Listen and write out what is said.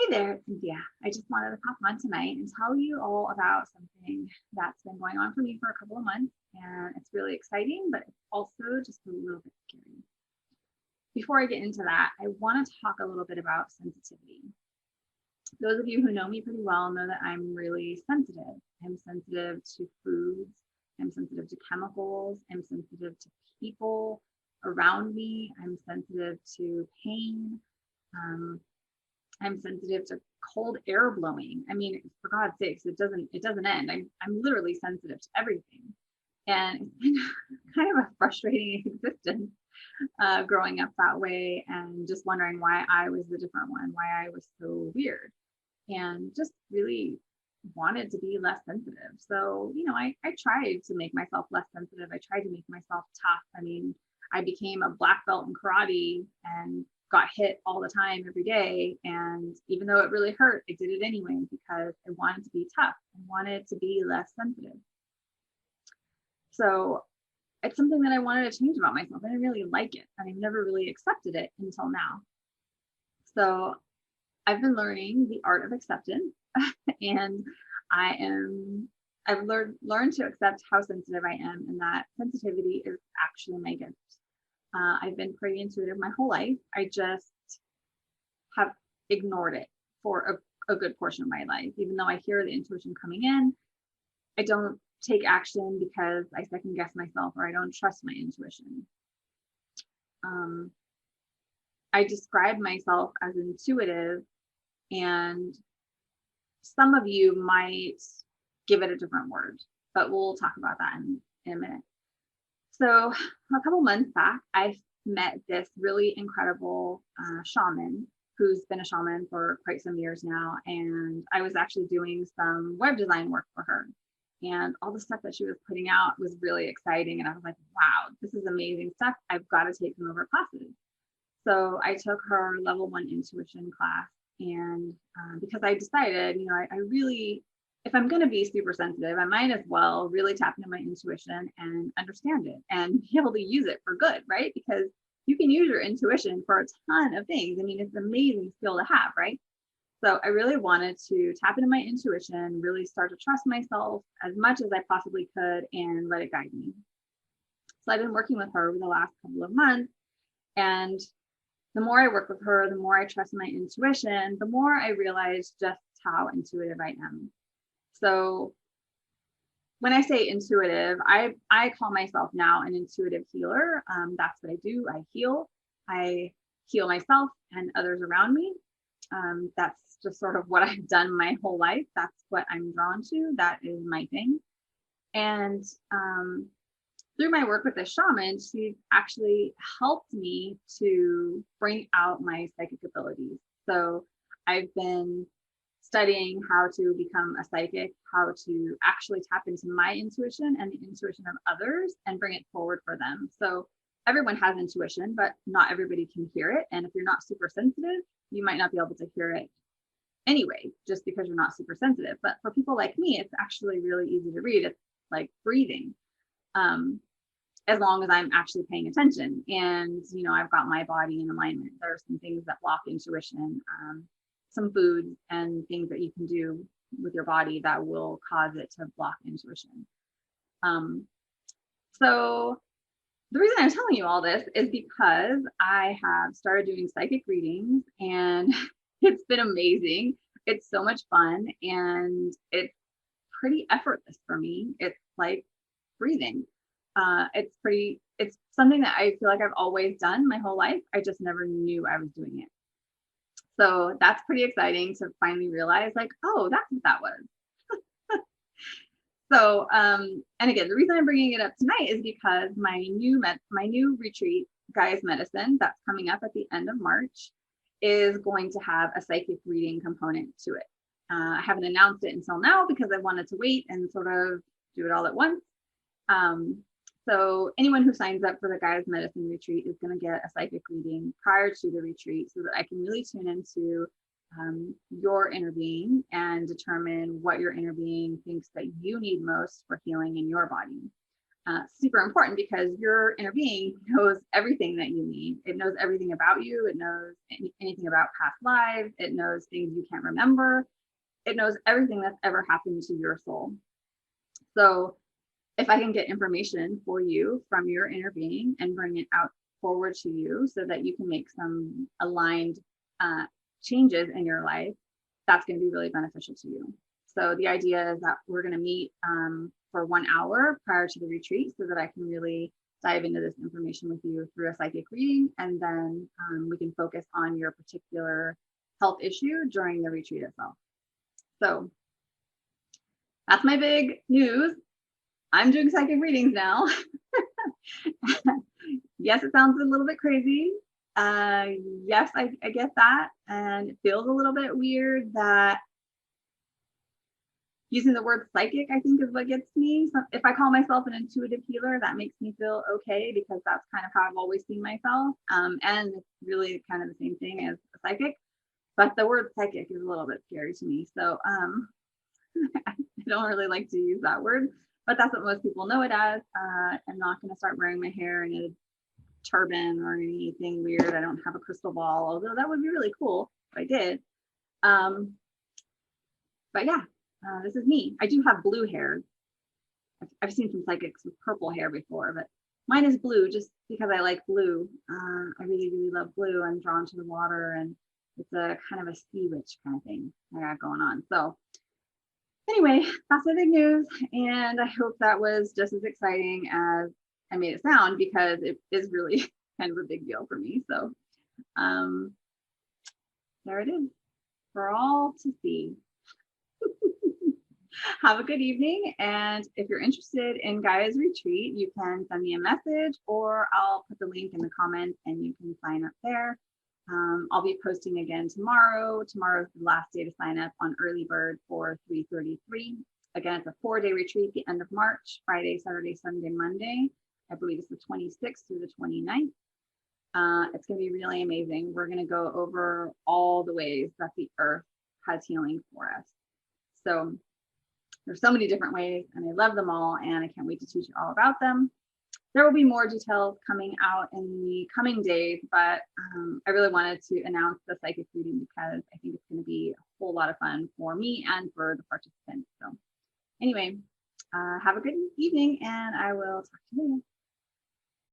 Hey there, it's Cynthia. I just wanted to pop on tonight and tell you all about something that's been going on for me for a couple of months. And it's really exciting, but it's also just a little bit scary. Before I get into that, I want to talk a little bit about sensitivity. Those of you who know me pretty well know that I'm really sensitive. I'm sensitive to foods, I'm sensitive to chemicals, I'm sensitive to people around me, I'm sensitive to pain. I'm sensitive to cold air blowing. I mean, for God's sakes, it doesn't end. I'm literally sensitive to everything. And it's been kind of a frustrating existence growing up that way and just wondering why I was the different one, why I was so weird, and just really wanted to be less sensitive. So, I tried to make myself less sensitive. I tried to make myself tough. I mean, I became a black belt in karate and got hit all the time every day. And even though it really hurt, I did it anyway because I wanted to be tough. I wanted to be less sensitive. So it's something that I wanted to change about myself. I didn't really like it. And I never really accepted it until now. So I've been learning the art of acceptance and I've learned to accept how sensitive I am, and that sensitivity is actually my gift. I've been pretty intuitive my whole life. I just have ignored it for a good portion of my life. Even though I hear the intuition coming in, I don't take action because I second guess myself or I don't trust my intuition. I describe myself as intuitive, and some of you might give it a different word, but we'll talk about that in a minute. So a couple months back, I met this really incredible shaman who's been a shaman for quite some years now. And I was actually doing some web design work for her. And all the stuff that she was putting out was really exciting. And I was like, wow, this is amazing stuff. I've got to take some of her classes. So I took her level 1 intuition class. And because I decided, I really, if I'm going to be super sensitive, I might as well really tap into my intuition and understand it and be able to use it for good, right? Because you can use your intuition for a ton of things. I mean, it's an amazing skill to have, right? So I really wanted to tap into my intuition, really start to trust myself as much as I possibly could and let it guide me. So I've been working with her over the last couple of months. And the more I work with her, the more I trust my intuition, the more I realize just how intuitive I am. So when I say intuitive, I call myself now an intuitive healer. That's what I do. I heal myself and others around me. That's just sort of what I've done my whole life. That's what I'm drawn to. That is my thing. And through my work with the shaman, she actually helped me to bring out my psychic abilities. So I've been studying how to become a psychic, how to actually tap into my intuition and the intuition of others and bring it forward for them. So everyone has intuition, but not everybody can hear it. And if you're not super sensitive, you might not be able to hear it anyway, just because you're not super sensitive. But for people like me, it's actually really easy to read. It's like breathing. As long as I'm actually paying attention and, I've got my body in alignment. There are some things that block intuition, some foods and things that you can do with your body that will cause it to block intuition. So the reason I'm telling you all this is because I have started doing psychic readings and it's been amazing. It's so much fun and it's pretty effortless for me. It's like breathing. It's something that I feel like I've always done my whole life. I just never knew I was doing it. So that's pretty exciting to finally realize, like, oh, that's what that was. So, and again, the reason I'm bringing it up tonight is because my new retreat, Gaia's Medicine, that's coming up at the end of March, is going to have a psychic reading component to it. I haven't announced it until now because I wanted to wait and sort of do it all at once. So anyone who signs up for the Gaia's Medicine retreat is going to get a psychic reading prior to the retreat so that I can really tune into your inner being and determine what your inner being thinks that you need most for healing in your body. super important because your inner being knows everything that you need. It knows everything about you. It knows anything about past lives. It knows things you can't remember. It knows everything that's ever happened to your soul. So if I can get information for you from your inner being and bring it out forward to you so that you can make some aligned changes in your life, that's going to be really beneficial to you. So the idea is that we're going to meet for 1 hour prior to the retreat so that I can really dive into this information with you through a psychic reading, and then we can focus on your particular health issue during the retreat itself. So that's my big news. I'm doing psychic readings now. Yes, it sounds a little bit crazy. Yes, I get that. And it feels a little bit weird that using the word psychic, I think, is what gets me. So if I call myself an intuitive healer, that makes me feel okay because that's kind of how I've always seen myself. And it's really kind of the same thing as a psychic. But the word psychic is a little bit scary to me. So I don't really like to use that word, but that's what most people know it as. I'm not going to start wearing my hair in a turban or anything weird. I don't have a crystal ball, although that would be really cool if I did. But yeah, this is me. I do have blue hair. I've seen some psychics with purple hair before, but mine is blue just because I like blue. I really, really love blue. I'm drawn to the water, and it's a kind of a sea witch kind of thing I got going on. So anyway, that's the big news. And I hope that was just as exciting as I made it sound, because it is really kind of a big deal for me. So there it is for all to see. Have a good evening. And if you're interested in Gaia's retreat, you can send me a message, or I'll put the link in the comments and you can sign up there. I'll be posting again tomorrow. Tomorrow's the last day to sign up on early bird for 333. Again, it's a 4-day retreat, the end of March, Friday, Saturday, Sunday, Monday. I believe it's the 26th through the 29th. It's going to be really amazing. We're going to go over all the ways that the earth has healing for us. So there's so many different ways, and I love them all, and I can't wait to teach you all about them. There will be more details coming out in the coming days, but I really wanted to announce the psychic reading because I think it's going to be a whole lot of fun for me and for the participants. So anyway, have a good evening, and I will talk to you later.